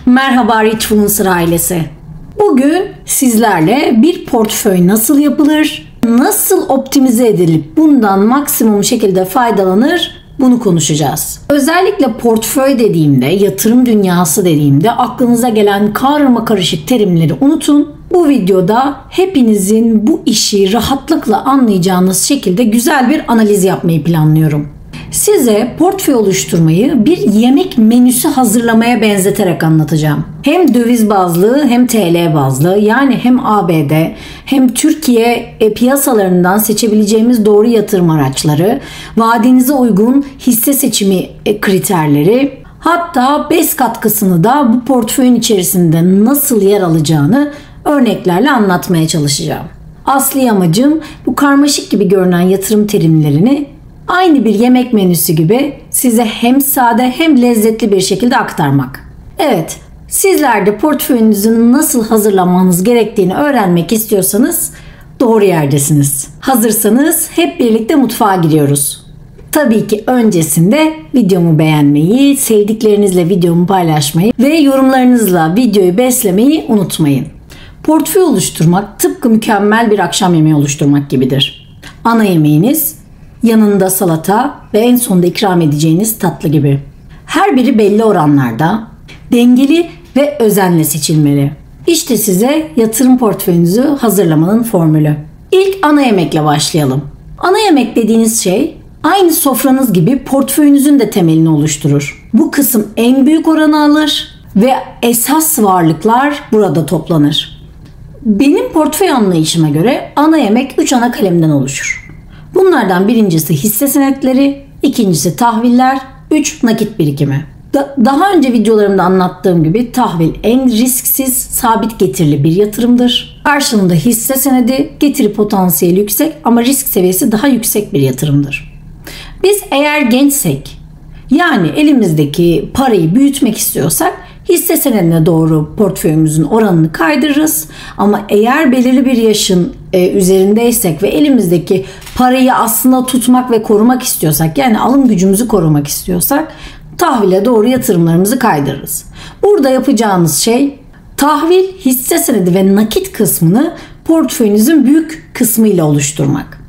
Merhaba Richfluencer ailesi. Bugün sizlerle bir portföy nasıl yapılır, nasıl optimize edilip bundan maksimum şekilde faydalanır bunu konuşacağız. Özellikle portföy dediğimde, yatırım dünyası dediğimde aklınıza gelen karmakarışık terimleri unutun. Bu videoda hepinizin bu işi rahatlıkla anlayacağınız şekilde güzel bir analiz yapmayı planlıyorum. Size portföy oluşturmayı bir yemek menüsü hazırlamaya benzeterek anlatacağım. Hem döviz bazlı hem TL bazlı, yani hem ABD hem Türkiye piyasalarından seçebileceğimiz doğru yatırım araçları, vadenize uygun hisse seçimi kriterleri, hatta BES katkısını da bu portföyün içerisinde nasıl yer alacağını örneklerle anlatmaya çalışacağım. Asli amacım bu karmaşık gibi görünen yatırım terimlerini aynı bir yemek menüsü gibi size hem sade hem lezzetli bir şekilde aktarmak. Evet, sizler de portföyünüzün nasıl hazırlamanız gerektiğini öğrenmek istiyorsanız doğru yerdesiniz. Hazırsanız hep birlikte mutfağa giriyoruz. Tabii ki öncesinde videomu beğenmeyi, sevdiklerinizle videomu paylaşmayı ve yorumlarınızla videoyu beslemeyi unutmayın. Portföy oluşturmak tıpkı mükemmel bir akşam yemeği oluşturmak gibidir. Ana yemeğiniz, yanında salata ve en sonunda ikram edeceğiniz tatlı gibi. Her biri belli oranlarda, dengeli ve özenle seçilmeli. İşte size yatırım portföyünüzü hazırlamanın formülü. İlk ana yemekle başlayalım. Ana yemek dediğiniz şey aynı sofranız gibi portföyünüzün de temelini oluşturur. Bu kısım en büyük oranı alır ve esas varlıklar burada toplanır. Benim portföy anlayışıma göre ana yemek 3 ana kalemden oluşur. Bunlardan birincisi hisse senetleri, ikincisi tahviller, 3 nakit birikimi. Daha önce videolarımda anlattığım gibi tahvil en risksiz, sabit getirili bir yatırımdır. Karşılığında hisse senedi getiri potansiyeli yüksek ama risk seviyesi daha yüksek bir yatırımdır. Biz eğer gençsek, yani elimizdeki parayı büyütmek istiyorsak hisse senedine doğru portföyümüzün oranını kaydırırız. Ama eğer belirli bir yaşın üzerindeysek ve elimizdeki parayı aslında tutmak ve korumak istiyorsak, yani alım gücümüzü korumak istiyorsak tahvile doğru yatırımlarımızı kaydırırız. Burada yapacağınız şey tahvil, hisse senedi ve nakit kısmını portföyünüzün büyük kısmıyla oluşturmak.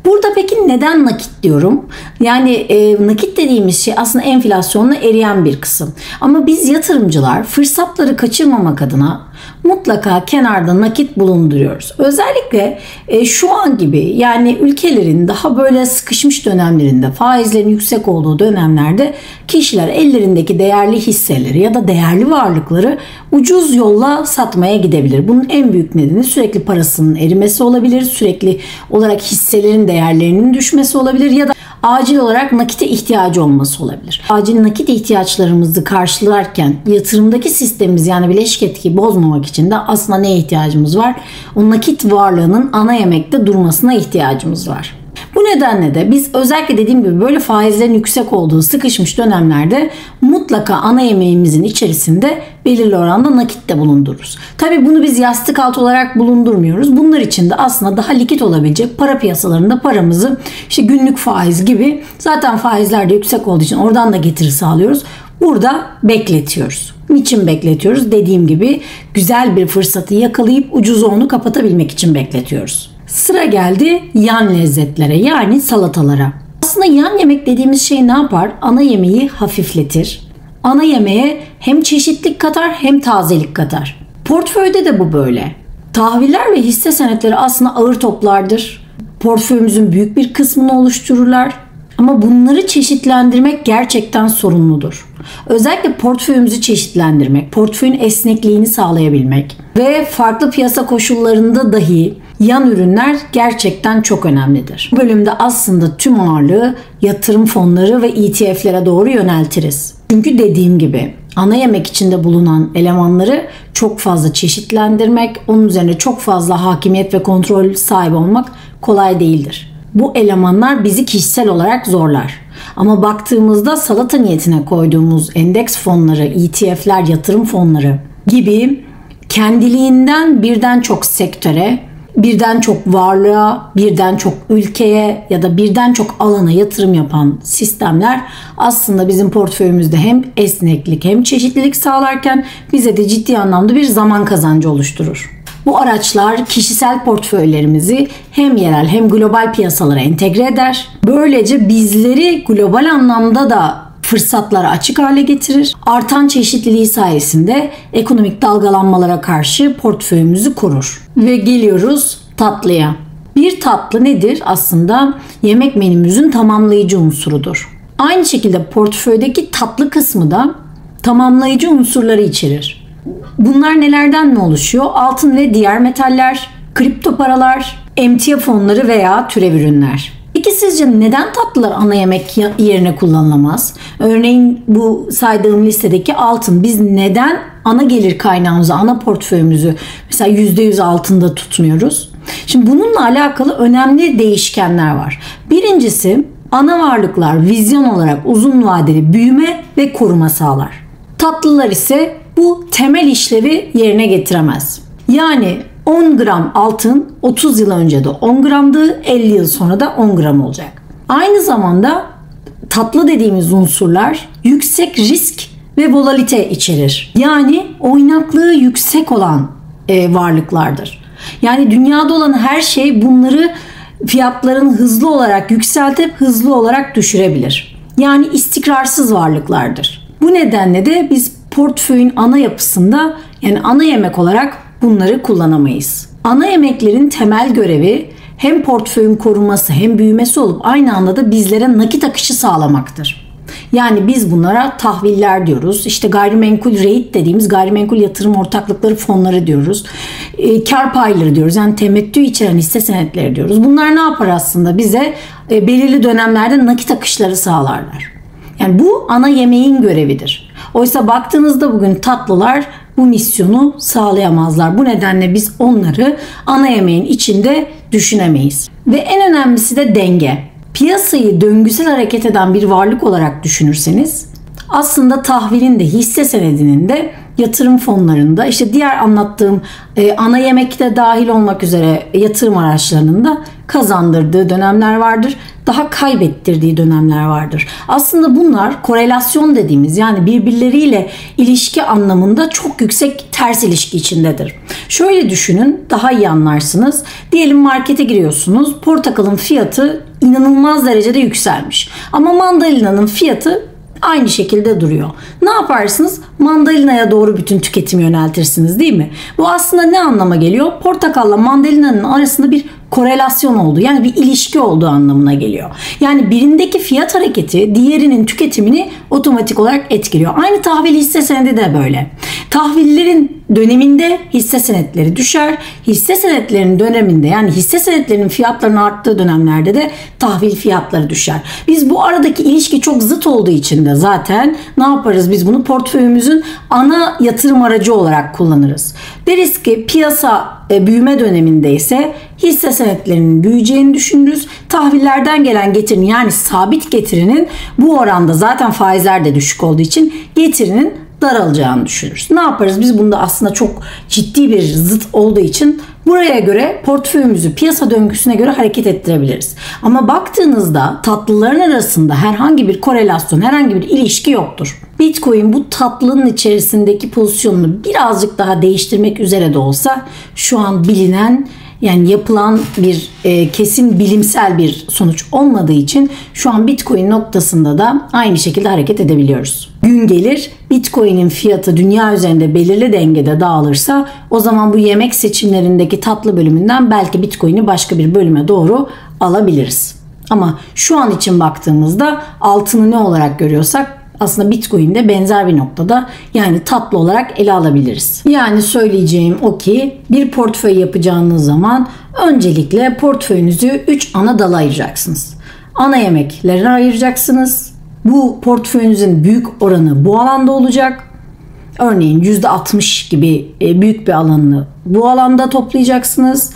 Burada peki neden nakit diyorum? Yani nakit dediğimiz şey aslında enflasyonla eriyen bir kısım. Ama biz yatırımcılar fırsatları kaçırmamak adına mutlaka kenarda nakit bulunduruyoruz. Özellikle şu an gibi, yani ülkelerin daha böyle sıkışmış dönemlerinde, faizlerin yüksek olduğu dönemlerde kişiler ellerindeki değerli hisseleri ya da değerli varlıkları ucuz yolla satmaya gidebilir. Bunun en büyük nedeni sürekli parasının erimesi olabilir, sürekli olarak hisselerin değerlerinin düşmesi olabilir ya da acil olarak nakite ihtiyacı olması olabilir. Acil nakit ihtiyaçlarımızı karşılarken yatırımdaki sistemimiz, yani bileşik etkiyi bozmamak için de aslında neye ihtiyacımız var? O nakit varlığının ana yemekte durmasına ihtiyacımız var. Bu nedenle de biz özellikle dediğim gibi böyle faizlerin yüksek olduğu sıkışmış dönemlerde mutlaka ana yemeğimizin içerisinde belirli oranda nakit de bulundururuz. Tabii bunu biz yastık altı olarak bulundurmuyoruz. Bunlar için de aslında daha likit olabilecek para piyasalarında paramızı işte günlük faiz gibi, zaten faizler de yüksek olduğu için oradan da getiri sağlıyoruz. Burada bekletiyoruz. Niçin bekletiyoruz? Dediğim gibi güzel bir fırsatı yakalayıp ucuz onu kapatabilmek için bekletiyoruz. Sıra geldi yan lezzetlere, yani salatalara. Aslında yan yemek dediğimiz şey ne yapar? Ana yemeği hafifletir. Ana yemeğe hem çeşitlilik katar hem tazelik katar. Portföyde de bu böyle. Tahviller ve hisse senetleri aslında ağır toplardır. Portföyümüzün büyük bir kısmını oluştururlar. Ama bunları çeşitlendirmek gerçekten sorunludur. Özellikle portföyümüzü çeşitlendirmek, portföyün esnekliğini sağlayabilmek ve farklı piyasa koşullarında dahi yan ürünler gerçekten çok önemlidir. Bu bölümde aslında tüm ağırlığı yatırım fonları ve ETF'lere doğru yöneltiriz. Çünkü dediğim gibi ana yemek içinde bulunan elemanları çok fazla çeşitlendirmek, onun üzerine çok fazla hakimiyet ve kontrol sahibi olmak kolay değildir. Bu elemanlar bizi kişisel olarak zorlar. Ama baktığımızda salata niyetine koyduğumuz endeks fonları, ETF'ler, yatırım fonları gibi kendiliğinden birden çok sektöre birden çok varlığa, birden çok ülkeye ya da birden çok alana yatırım yapan sistemler aslında bizim portföyümüzde hem esneklik hem çeşitlilik sağlarken bize de ciddi anlamda bir zaman kazancı oluşturur. Bu araçlar kişisel portföylerimizi hem yerel hem global piyasalara entegre eder. Böylece bizleri global anlamda da fırsatlara açık hale getirir. Artan çeşitliliği sayesinde ekonomik dalgalanmalara karşı portföyümüzü korur. Ve geliyoruz tatlıya. Bir tatlı nedir? Aslında yemek menümüzün tamamlayıcı unsurudur. Aynı şekilde portföydeki tatlı kısmı da tamamlayıcı unsurları içerir. Bunlar nelerden mi oluşuyor? Altın ve diğer metaller, kripto paralar, emtia fonları veya türev ürünler. Peki sizce neden tatlılar ana yemek yerine kullanılamaz? Örneğin bu saydığım listedeki altın, biz neden ana gelir kaynağımızı, ana portföyümüzü mesela %100 altında tutmuyoruz? Şimdi bununla alakalı önemli değişkenler var. Birincisi, ana varlıklar vizyon olarak uzun vadeli büyüme ve koruma sağlar. Tatlılar ise bu temel işlevi yerine getiremez. Yani 10 gram altın 30 yıl önce de 10 gramdı, 50 yıl sonra da 10 gram olacak. Aynı zamanda tatlı dediğimiz unsurlar yüksek risk ve volatilite içerir. Yani oynaklığı yüksek olan varlıklardır. Yani dünyada olan her şey bunları fiyatların hızlı olarak yükseltip hızlı olarak düşürebilir. Yani istikrarsız varlıklardır. Bu nedenle de biz portföyün ana yapısında, yani ana yemek olarak bunları kullanamayız. Ana yemeklerin temel görevi hem portföyün korunması hem büyümesi olup aynı anda da bizlere nakit akışı sağlamaktır. Yani biz bunlara tahviller diyoruz. İşte gayrimenkul REIT dediğimiz gayrimenkul yatırım ortaklıkları fonları diyoruz. Kar payları diyoruz. Yani temettü içeren hisse senetleri diyoruz. Bunlar ne yapar aslında? Bize belirli dönemlerde nakit akışları sağlarlar. Yani bu ana yemeğin görevidir. Oysa baktığınızda bugün tatlılar bu misyonu sağlayamazlar. Bu nedenle biz onları ana yemeğin içinde düşünemeyiz. Ve en önemlisi de denge. Piyasayı döngüsel hareket eden bir varlık olarak düşünürseniz aslında tahvilin de hisse senedinin de yatırım fonlarında işte diğer anlattığım ana yemekte dahil olmak üzere yatırım araçlarının da kazandırdığı dönemler vardır. Daha kaybettirdiği dönemler vardır. Aslında bunlar korelasyon dediğimiz, yani birbirleriyle ilişki anlamında çok yüksek ters ilişki içindedir. Şöyle düşünün, daha iyi anlarsınız. Diyelim markete giriyorsunuz. Portakalın fiyatı inanılmaz derecede yükselmiş. Ama mandalinanın fiyatı aynı şekilde duruyor. Ne yaparsınız? Mandalinaya doğru bütün tüketimi yöneltirsiniz, değil mi? Bu aslında ne anlama geliyor? Portakalla mandalinanın arasında bir korelasyon olduğu, yani bir ilişki olduğu anlamına geliyor. Yani birindeki fiyat hareketi diğerinin tüketimini otomatik olarak etkiliyor. Aynı tahvil hisse senedi de böyle. Tahvillerin döneminde hisse senetleri düşer. Hisse senetlerinin döneminde, yani hisse senetlerinin fiyatlarının arttığı dönemlerde de tahvil fiyatları düşer. Biz bu aradaki ilişki çok zıt olduğu için de zaten ne yaparız? Biz bunu portföyümüzün ana yatırım aracı olarak kullanırız. Deriz ki piyasa büyüme döneminde ise hisse senetlerinin büyüyeceğini düşünürüz. Tahvillerden gelen getirinin, yani sabit getirinin bu oranda zaten faizler de düşük olduğu için getirinin daralacağını düşünürüz. Ne yaparız? Biz bunda aslında çok ciddi bir zıt olduğu için buraya göre portföyümüzü piyasa döngüsüne göre hareket ettirebiliriz. Ama baktığınızda tatlıların arasında herhangi bir korelasyon, herhangi bir ilişki yoktur. Bitcoin bu tatlının içerisindeki pozisyonunu birazcık daha değiştirmek üzere de olsa şu an bilinen, yani yapılan bir kesin bilimsel bir sonuç olmadığı için şu an Bitcoin noktasında da aynı şekilde hareket edebiliyoruz. Gün gelir Bitcoin'in fiyatı dünya üzerinde belirli dengede dağılırsa o zaman bu yemek seçimlerindeki tatlı bölümünden belki Bitcoin'i başka bir bölüme doğru alabiliriz. Ama şu an için baktığımızda altını ne olarak görüyorsak aslında Bitcoin'de benzer bir noktada, yani tatlı olarak ele alabiliriz. Yani söyleyeceğim o ki bir portföy yapacağınız zaman öncelikle portföyünüzü 3 ana dala ayıracaksınız. Ana yemeklerine ayıracaksınız. Bu portföyünüzün büyük oranı bu alanda olacak. Örneğin %60 gibi büyük bir alanını bu alanda toplayacaksınız.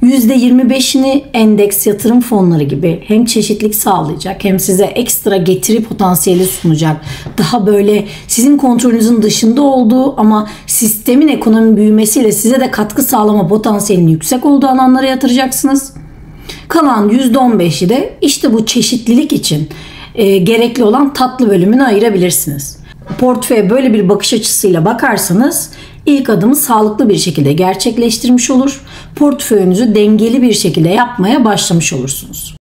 %25'ini endeks yatırım fonları gibi hem çeşitlilik sağlayacak hem size ekstra getiri potansiyeli sunacak. Daha böyle sizin kontrolünüzün dışında olduğu ama sistemin ekonomi büyümesiyle size de katkı sağlama potansiyelinin yüksek olduğu alanlara yatıracaksınız. Kalan %15'i de işte bu çeşitlilik için gerekli olan tatlı bölümünü ayırabilirsiniz. Portföye böyle bir bakış açısıyla bakarsanız ilk adımı sağlıklı bir şekilde gerçekleştirmiş olur. Portföyünüzü dengeli bir şekilde yapmaya başlamış olursunuz.